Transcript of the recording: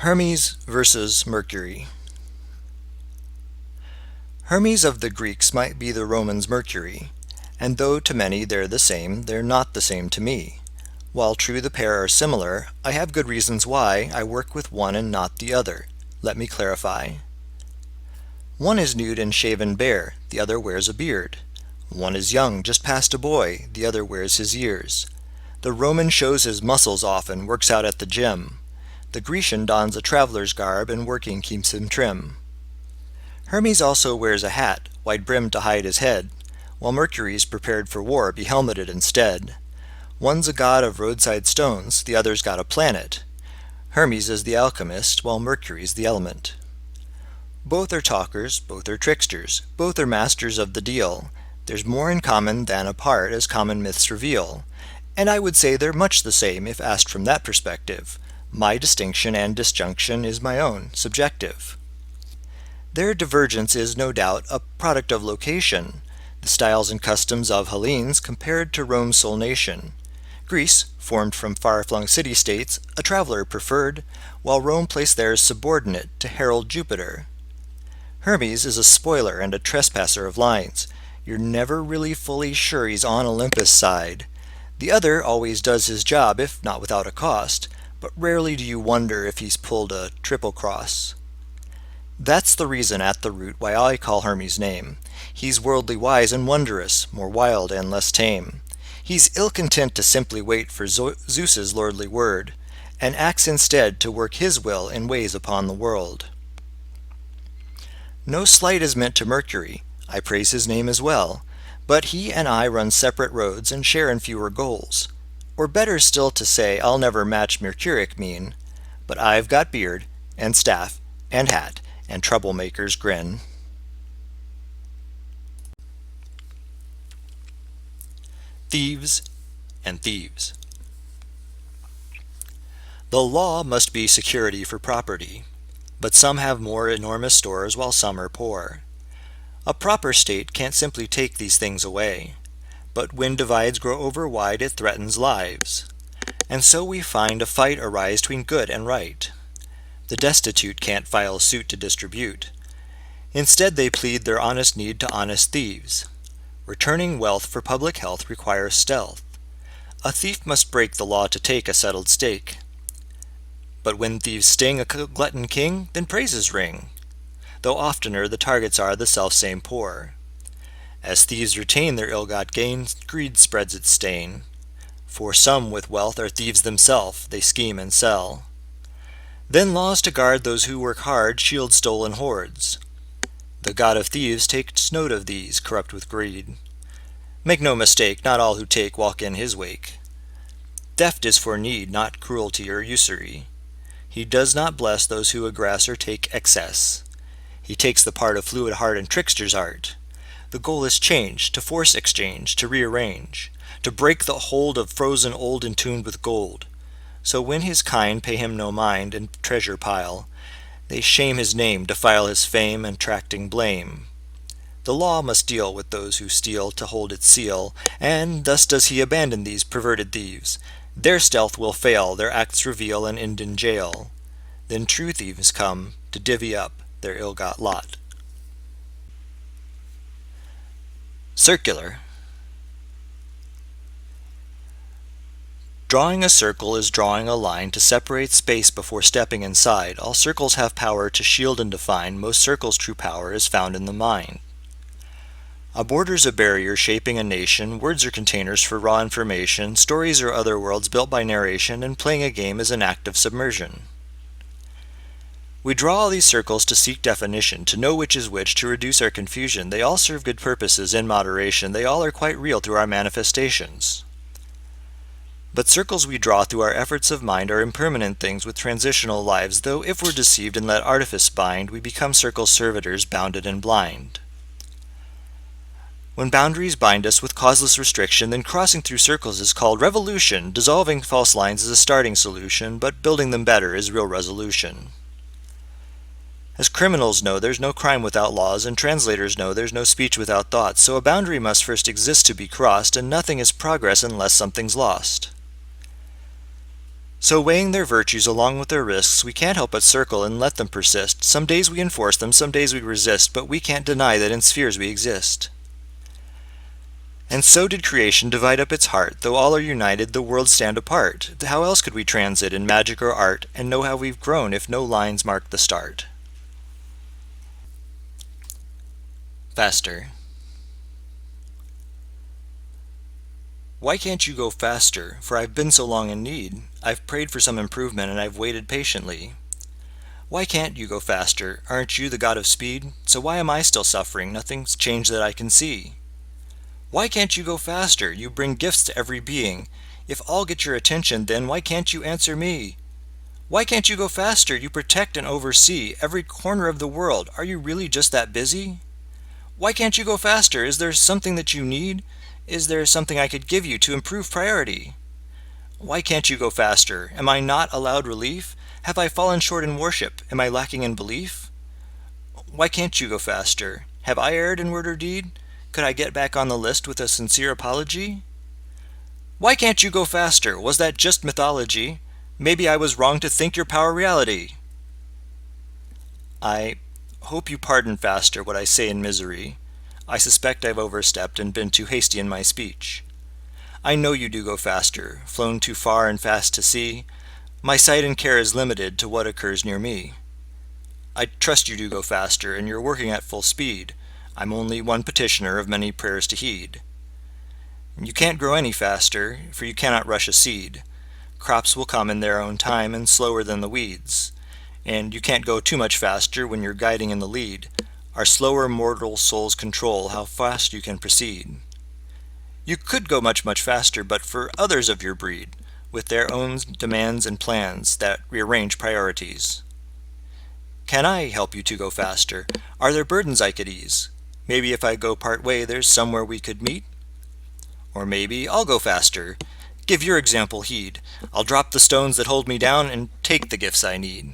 Hermes versus Mercury. Hermes of the Greeks might be the Romans' Mercury, and though to many they're the same, they're not the same to me. While true the pair are similar, I have good reasons why I work with one and not the other. Let me clarify. One is nude and shaven bare, the other wears a beard. One is young, just past a boy, the other wears his years. The Roman shows his muscles often, works out at the gym. The Grecian dons a traveler's garb, and working keeps him trim. Hermes also wears a hat, wide-brimmed to hide his head, while Mercury's prepared for war, be helmeted instead. One's a god of roadside stones, the other's got a planet. Hermes is the alchemist, while Mercury's the element. Both are talkers, both are tricksters, both are masters of the deal. There's more in common than apart, as common myths reveal. And I would say they're much the same if asked from that perspective. My distinction and disjunction is my own, subjective. Their divergence is no doubt a product of location, the styles and customs of Hellenes compared to Rome's sole nation. Greece, formed from far-flung city-states, a traveler preferred, while Rome placed theirs subordinate to herald Jupiter. Hermes is a spoiler and a trespasser of lines. You're never really fully sure he's on Olympus' side. The other always does his job, if not without a cost, but rarely do you wonder if he's pulled a triple cross. That's the reason at the root why I call Hermes' name. He's worldly wise and wondrous, more wild and less tame. He's ill-content to simply wait for Zeus's lordly word, and acts instead to work his will in ways upon the world. No slight is meant to Mercury, I praise his name as well, but he and I run separate roads and share in fewer goals. Or better still to say I'll never match Mercuric mean, but I've got beard, and staff, and hat, and troublemaker's grin. Thieves and Thieves. The law must be security for property, but some have more enormous stores while some are poor. A proper state can't simply take these things away, but when divides grow over wide it threatens lives. And so we find a fight arise between good and right. The destitute can't file suit to distribute. Instead they plead their honest need to honest thieves. Returning wealth for public health requires stealth. A thief must break the law to take a settled stake. But when thieves sting a glutton king, then praises ring, though oftener the targets are the selfsame poor. As thieves retain their ill-got gain, greed spreads its stain. For some with wealth are thieves themselves, they scheme and sell. Then laws to guard those who work hard shield stolen hoards. The god of thieves takes note of these, corrupt with greed. Make no mistake, not all who take walk in his wake. Theft is for need, not cruelty or usury. He does not bless those who aggress or take excess. He takes the part of fluid heart and trickster's art. The goal is change, to force exchange, to rearrange, to break the hold of frozen old entombed with gold. So when his kind pay him no mind and treasure pile, they shame his name, defile his fame, and tracting blame. The law must deal with those who steal to hold its seal, and thus does he abandon these perverted thieves. Their stealth will fail, their acts reveal and end in jail. Then true thieves come to divvy up their ill-got lot. Circular. Drawing a circle is drawing a line to separate space before stepping inside. All circles have power to shield and define. Most circles' true power is found in the mind. A border's a barrier shaping a nation. Words are containers for raw information. Stories are other worlds built by narration, and playing a game is an act of submersion. We draw all these circles to seek definition, to know which is which, to reduce our confusion. They all serve good purposes in moderation. They all are quite real through our manifestations. But circles we draw through our efforts of mind are impermanent things with transitional lives, though if we're deceived and let artifice bind, we become circle servitors, bounded and blind. When boundaries bind us with causeless restriction, then crossing through circles is called revolution. Dissolving false lines is a starting solution, but building them better is real resolution. As criminals know, there's no crime without laws, and translators know there's no speech without thoughts, so a boundary must first exist to be crossed, and nothing is progress unless something's lost. When So weighing their virtues along with their risks, we can't help but circle and let them persist. Some days we enforce them, some days we resist, but we can't deny that in spheres we exist. And so did creation divide up its heart, though all are united, the worlds stand apart. How else could we transit in magic or art, and know how we've grown if no lines mark the start? Faster. Why can't you go faster? For I've been so long in need. I've prayed for some improvement, and I've waited patiently. Why can't you go faster? Aren't you the god of speed? So why am I still suffering? Nothing's changed that I can see. Why can't you go faster? You bring gifts to every being. If all get your attention, then why can't you answer me? Why can't you go faster? You protect and oversee every corner of the world. Are you really just that busy? Why can't you go faster? Is there something that you need? Is there something I could give you to improve priority? Why can't you go faster? Am I not allowed relief? Have I fallen short in worship? Am I lacking in belief? Why can't you go faster? Have I erred in word or deed? Could I get back on the list with a sincere apology? Why can't you go faster? Was that just mythology? Maybe I was wrong to think your power reality. I hope you pardon faster what I say in misery. I suspect I've overstepped and been too hasty in my speech. I know you do go faster, flown too far and fast to see. My sight and care is limited to what occurs near me. I trust you do go faster, and you're working at full speed. I'm only one petitioner of many prayers to heed. You can't grow any faster, for you cannot rush a seed. Crops will come in their own time and slower than the weeds. And you can't go too much faster when you're guiding in the lead. Our slower mortal souls control how fast you can proceed. You could go much, much faster, but for others of your breed, with their own demands and plans that rearrange priorities. Can I help you to go faster? Are there burdens I could ease? Maybe if I go part way, there's somewhere we could meet? Or maybe I'll go faster. Give your example heed. I'll drop the stones that hold me down and take the gifts I need.